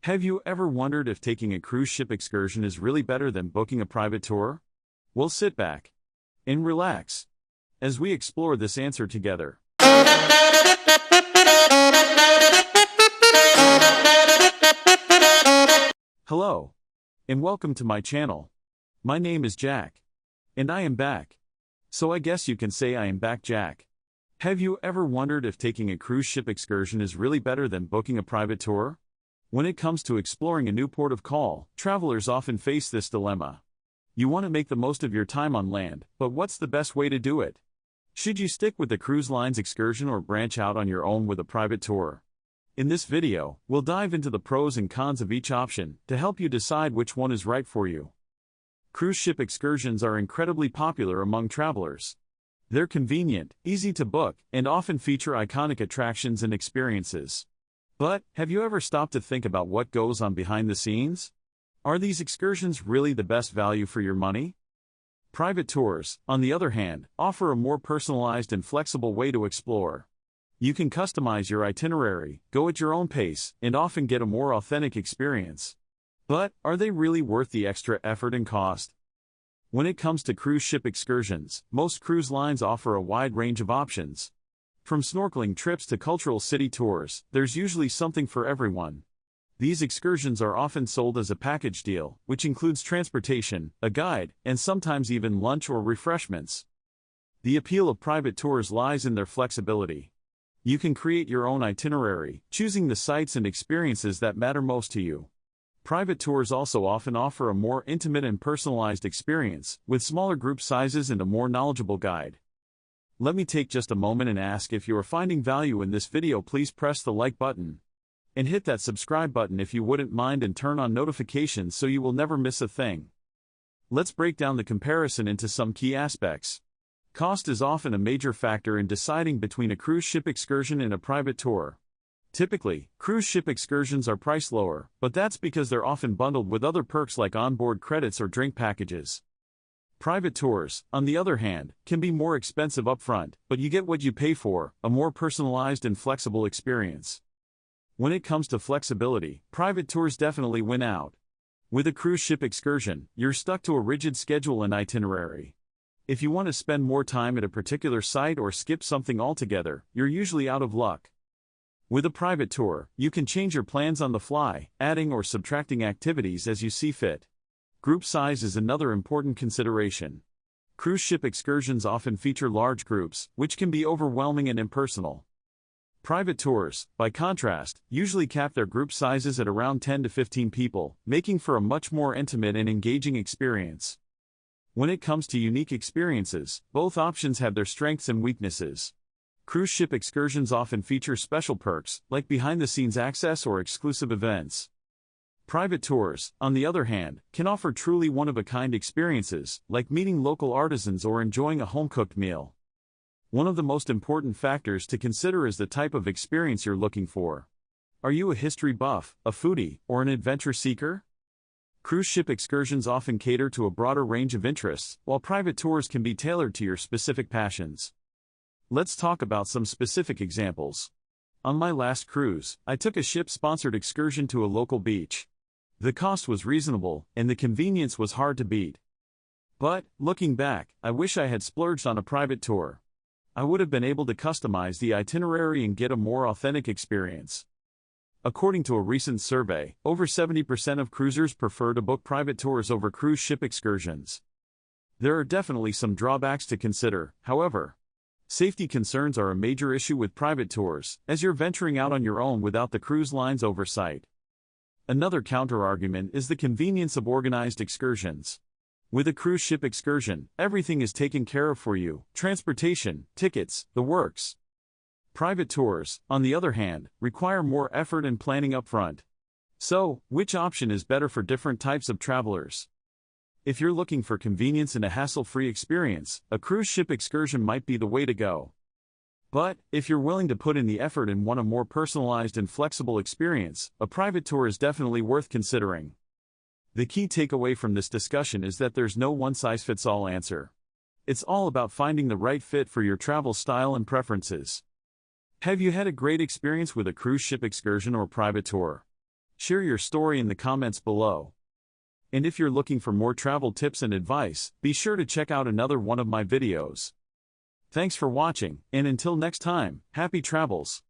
Have you ever wondered if taking a cruise ship excursion is really better than booking a private tour? Well, sit back and relax as we explore this answer together. Hello, and welcome to my channel. My name is Jack, and I am back. So I guess you can say I am back, Jack. Have you ever wondered if taking a cruise ship excursion is really better than booking a private tour? When it comes to exploring a new port of call, travelers often face this dilemma. You want to make the most of your time on land, but what's the best way to do it? Should you stick with the cruise line's excursion or branch out on your own with a private tour? In this video, we'll dive into the pros and cons of each option to help you decide which one is right for you. Cruise ship excursions are incredibly popular among travelers. They're convenient, easy to book, and often feature iconic attractions and experiences. But, have you ever stopped to think about what goes on behind the scenes? Are these excursions really the best value for your money? Private tours, on the other hand, offer a more personalized and flexible way to explore. You can customize your itinerary, go at your own pace, and often get a more authentic experience. But, are they really worth the extra effort and cost? When it comes to cruise ship excursions, most cruise lines offer a wide range of options. From snorkeling trips to cultural city tours, there's usually something for everyone. These excursions are often sold as a package deal, which includes transportation, a guide, and sometimes even lunch or refreshments. The appeal of private tours lies in their flexibility. You can create your own itinerary, choosing the sites and experiences that matter most to you. Private tours also often offer a more intimate and personalized experience, with smaller group sizes and a more knowledgeable guide. Let me take just a moment and ask, if you are finding value in this video, please press the like button and hit that subscribe button if you wouldn't mind, and turn on notifications so you will never miss a thing. Let's break down the comparison into some key aspects. Cost is often a major factor in deciding between a cruise ship excursion and a private tour. Typically, cruise ship excursions are priced lower, but that's because they're often bundled with other perks like onboard credits or drink packages. Private tours, on the other hand, can be more expensive upfront, but you get what you pay for, a more personalized and flexible experience. When it comes to flexibility, private tours definitely win out. With a cruise ship excursion, you're stuck to a rigid schedule and itinerary. If you want to spend more time at a particular site or skip something altogether, you're usually out of luck. With a private tour, you can change your plans on the fly, adding or subtracting activities as you see fit. Group size is another important consideration. Cruise ship excursions often feature large groups, which can be overwhelming and impersonal. Private tours, by contrast, usually cap their group sizes at around 10 to 15 people, making for a much more intimate and engaging experience. When it comes to unique experiences, both options have their strengths and weaknesses. Cruise ship excursions often feature special perks, like behind-the-scenes access or exclusive events. Private tours, on the other hand, can offer truly one-of-a-kind experiences, like meeting local artisans or enjoying a home-cooked meal. One of the most important factors to consider is the type of experience you're looking for. Are you a history buff, a foodie, or an adventure seeker? Cruise ship excursions often cater to a broader range of interests, while private tours can be tailored to your specific passions. Let's talk about some specific examples. On my last cruise, I took a ship-sponsored excursion to a local beach. The cost was reasonable, and the convenience was hard to beat. But, looking back, I wish I had splurged on a private tour. I would have been able to customize the itinerary and get a more authentic experience. According to a recent survey, over 70% of cruisers prefer to book private tours over cruise ship excursions. There are definitely some drawbacks to consider, however. Safety concerns are a major issue with private tours, as you're venturing out on your own without the cruise line's oversight. Another counterargument is the convenience of organized excursions. With a cruise ship excursion, everything is taken care of for you: transportation, tickets, the works. Private tours, on the other hand, require more effort and planning upfront. So, which option is better for different types of travelers? If you're looking for convenience and a hassle-free experience, a cruise ship excursion might be the way to go. But, if you're willing to put in the effort and want a more personalized and flexible experience, a private tour is definitely worth considering. The key takeaway from this discussion is that there's no one-size-fits-all answer. It's all about finding the right fit for your travel style and preferences. Have you had a great experience with a cruise ship excursion or private tour? Share your story in the comments below. And if you're looking for more travel tips and advice, be sure to check out another one of my videos. Thanks for watching, and until next time, happy travels!